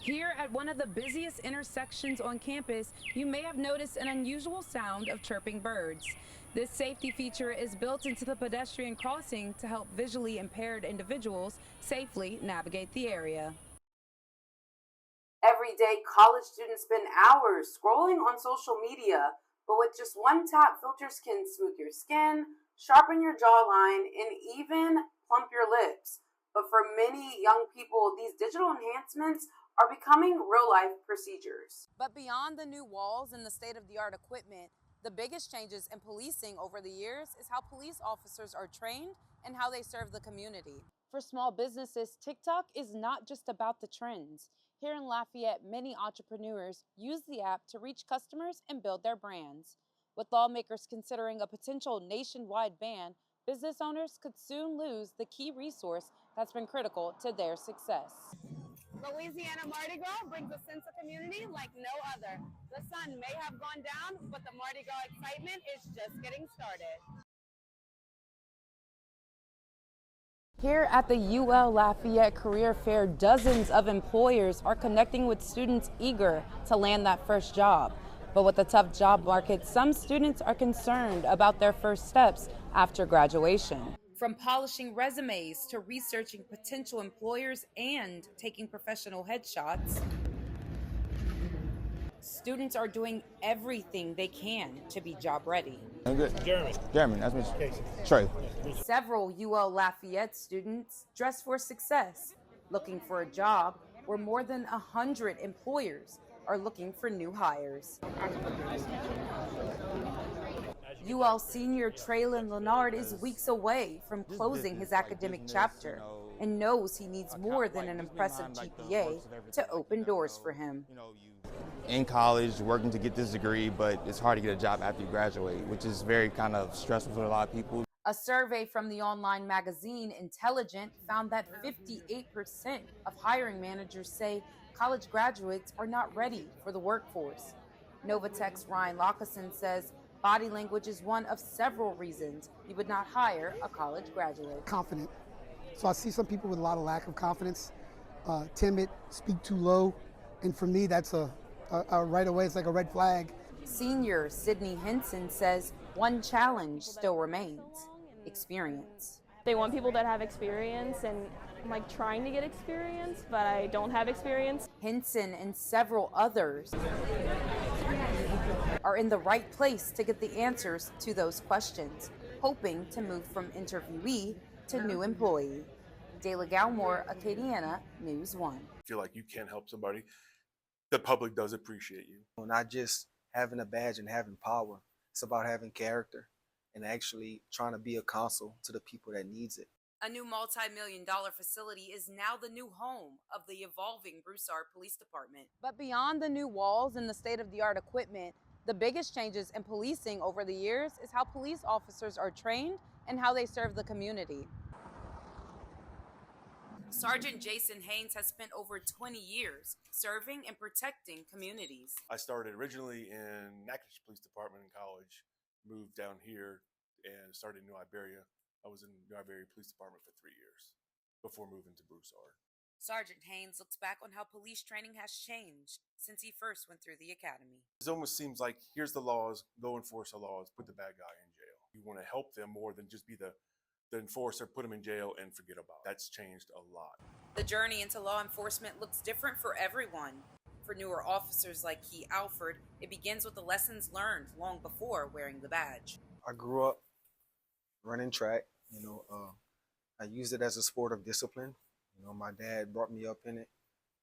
Here at one of the busiest intersections on campus, you may have noticed an unusual sound of chirping birds. This safety feature is built into the pedestrian crossing to help visually impaired individuals safely navigate the area. Every day, college students spend hours scrolling on social media, but with just one tap, filters can smooth your skin, sharpen your jawline, and even plump your lips. But for many young people, these digital enhancements are becoming real life procedures. But beyond the new walls and the state of the art equipment, the biggest changes in policing over the years is how police officers are trained and how they serve the community. For small businesses, TikTok is not just about the trends. Here in Lafayette, many entrepreneurs use the app to reach customers and build their brands. With lawmakers considering a potential nationwide ban, business owners could soon lose the key resource that's been critical to their success. Louisiana Mardi Gras brings a sense of community like no other. The sun may have gone down, but the Mardi Gras excitement is just getting started. Here at the UL Lafayette Career Fair, dozens of employers are connecting with students eager to land that first job. But with the tough job market, some students are concerned about their first steps after graduation. From polishing resumes to researching potential employers and taking professional headshots, students are doing everything they can to be job ready. I'm good. Jeremy, nice to meet you. Trey. Several UL Lafayette students dress for success, looking for a job where more than 100 employers are looking for new hires. UL senior Traylon Leonard is weeks away from closing his academic chapter and knows he needs more than an impressive GPA to open doors for him. In college, working to get this degree, but it's hard to get a job after you graduate, which is very kind of stressful for a lot of people. A survey from the online magazine Intelligent found that 58% of hiring managers say college graduates are not ready for the workforce. Novatech's Ryan Lockeson says body language is one of several reasons you would not hire a college graduate. Confident. So I see some people with a lot of lack of confidence, timid, speak too low, and for me that's a right away, it's like a red flag. Senior Sydney Henson says one challenge still remains: experience. They want people that have experience, and I'm like trying to get experience, but I don't have experience. Henson and several others are in the right place to get the answers to those questions, hoping to move from interviewee to new employee. Dayla Galmore, Acadiana, News 1. Feel like you can help somebody, the public does appreciate you. Not just having a badge and having power. It's about having character and actually trying to be a counsel to the people that needs it. A new multi-million-dollar facility is now the new home of the evolving Broussard Police Department. But beyond the new walls and the state-of-the-art equipment, the biggest changes in policing over the years is how police officers are trained and how they serve the community. Sergeant Jason Haynes has spent over 20 years serving and protecting communities. I started originally in Natchitoches Police Department in college, moved down here and started in New Iberia. I was in New Iberia Police Department for 3 years before moving to Broussard. Sergeant Haynes looks back on how police training has changed since he first went through the academy. It almost seems like, here's the laws, go enforce the laws, put the bad guy in jail. You want to help them more than just be the enforcer, put them in jail and forget about it. That's changed a lot. The journey into law enforcement looks different for everyone. For newer officers like Key Alford, it begins with the lessons learned long before wearing the badge. I grew up running track. I used it as a sport of discipline. My dad brought me up in it,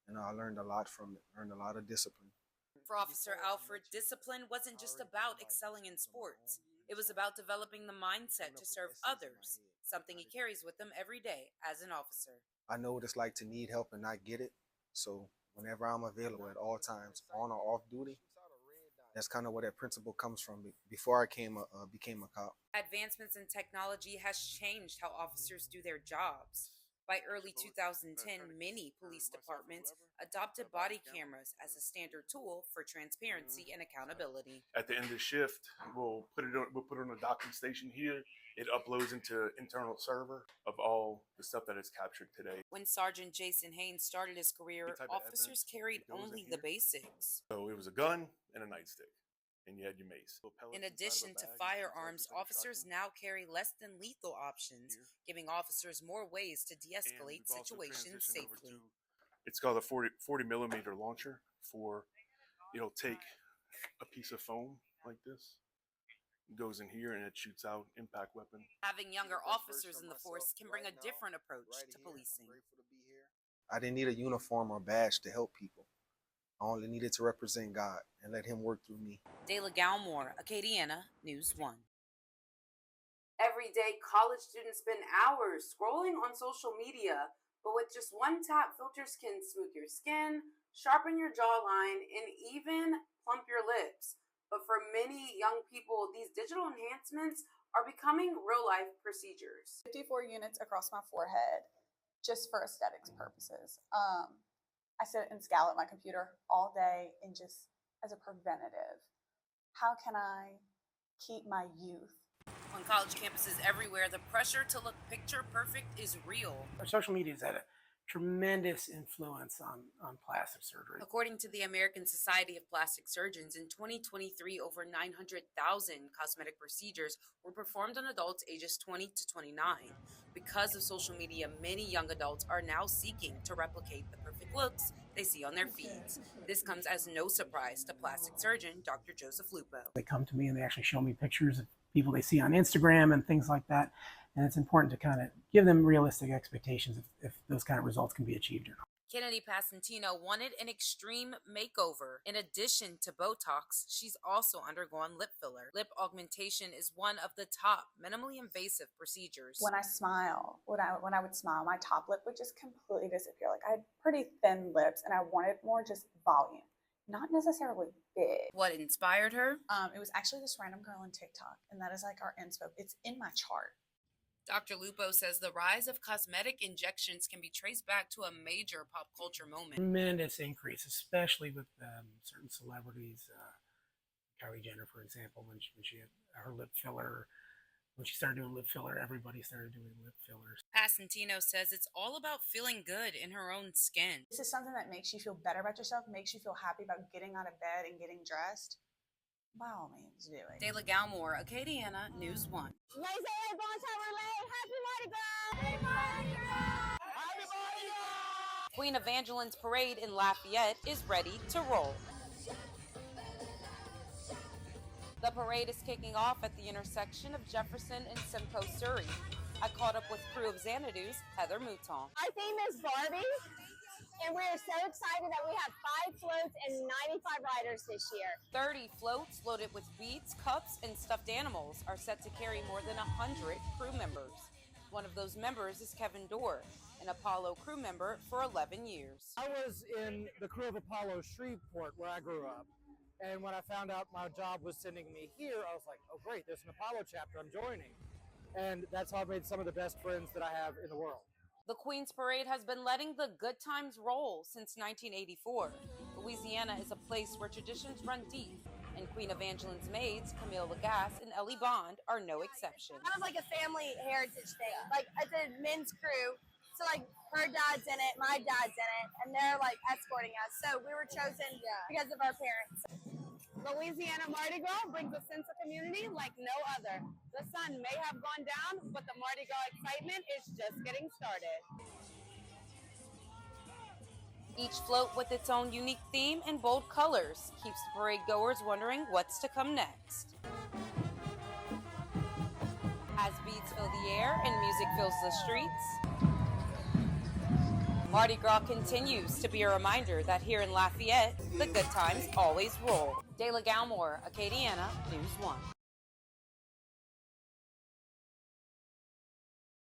and I learned a lot from it, learned a lot of discipline. For Officer Alford, discipline wasn't just about excelling in sports. It was about developing the mindset to serve others, something he carries with him every day as an officer. I know what it's like to need help and not get it, so whenever I'm available at all times, on or off duty, that's kind of where that principle comes from before I became a cop. Advancements in technology has changed how officers do their jobs. By early 2010, many police departments adopted body cameras as a standard tool for transparency and accountability. At the end of the shift, we'll put it on a docking station here. It uploads into internal server of all the stuff that is captured today. When Sergeant Jason Haynes started his career, officers carried only the basics. So it was a gun and a nightstick, and you had your mace. In addition to firearms, officers now carry less than lethal options, giving officers more ways to de-escalate situations safely. It's called a 40 millimeter launcher. It'll take a piece of foam like this, goes in here, and it shoots out impact weapon. Having younger officers in the force can bring a different approach to policing. I didn't need a uniform or badge to help people. I only needed to represent God and let him work through me. Dayla Galmore, Acadiana, News 1. Every day, college students spend hours scrolling on social media, but with just one tap, filters can smooth your skin, sharpen your jawline, and even plump your lips. But for many young people, these digital enhancements are becoming real-life procedures. 54 units across my forehead just for aesthetics purposes. I sit and scowl at my computer all day and just as a preventative. How can I keep my youth? On college campuses everywhere, the pressure to look picture perfect is real. Social media has had a tremendous influence on plastic surgery. According to the American Society of Plastic Surgeons, in 2023, over 900,000 cosmetic procedures were performed on adults ages 20 to 29. Because of social media, many young adults are now seeking to replicate the perfect looks they see on their feeds. This comes as no surprise to plastic surgeon Dr. Joseph Lupo. They come to me and they actually show me pictures of people they see on Instagram and things like that. And it's important to kind of give them realistic expectations if those kind of results can be achieved or not. Kennedy Passantino wanted an extreme makeover. In addition to Botox, she's also undergone lip filler. Lip augmentation is one of the top minimally invasive procedures. When I smile, when I would smile, my top lip would just completely disappear. Like I had pretty thin lips and I wanted more just volume, not necessarily big. What inspired her? It was actually this random girl on TikTok, and that is like our inspo. It's in my chart. Dr. Lupo says the rise of cosmetic injections can be traced back to a major pop culture moment. Tremendous increase, especially with certain celebrities. Kylie Jenner, for example, when she had her lip filler, when she started doing lip filler, everybody started doing lip fillers. Passantino says it's all about feeling good in her own skin. This is something that makes you feel better about yourself, makes you feel happy about getting out of bed and getting dressed. By all means, do it. Dayla Galmore, Acadiana, News 1. Queen Evangeline's parade in Lafayette is ready to roll. The parade is kicking off at the intersection of Jefferson and Simcoe, Surrey. I caught up with crew of Xanadu's Heather Mouton. Our theme is Barbie, and we're so excited that we have 5 floats and 95 riders this year. 30 floats loaded with beads, cups, and stuffed animals are set to carry more than 100 crew members. One of those members is Kevin Dorr, an Apollo crew member for 11 years. I was in the crew of Apollo Shreveport, where I grew up. And when I found out my job was sending me here, I was like, oh great, there's an Apollo chapter, I'm joining. And that's how I've made some of the best friends that I have in the world. The Queen's Parade has been letting the good times roll since 1984. Louisiana is a place where traditions run deep, and Queen Evangeline's maids, Camille Lagasse and Ellie Bond, are no exception. Kind of like a family heritage thing. Like, it's a men's crew, so like her dad's in it, my dad's in it, and they're like escorting us. So we were chosen because of our parents. Louisiana Mardi Gras brings a sense of community like no other. The sun may have gone down, but the Mardi Gras excitement is just getting started. Each float with its own unique theme and bold colors keeps the parade goers wondering what's to come next. As beats fill the air and music fills the streets, Mardi Gras continues to be a reminder that here in Lafayette, the good times always roll. Dayla Galmore, Acadiana, News 1.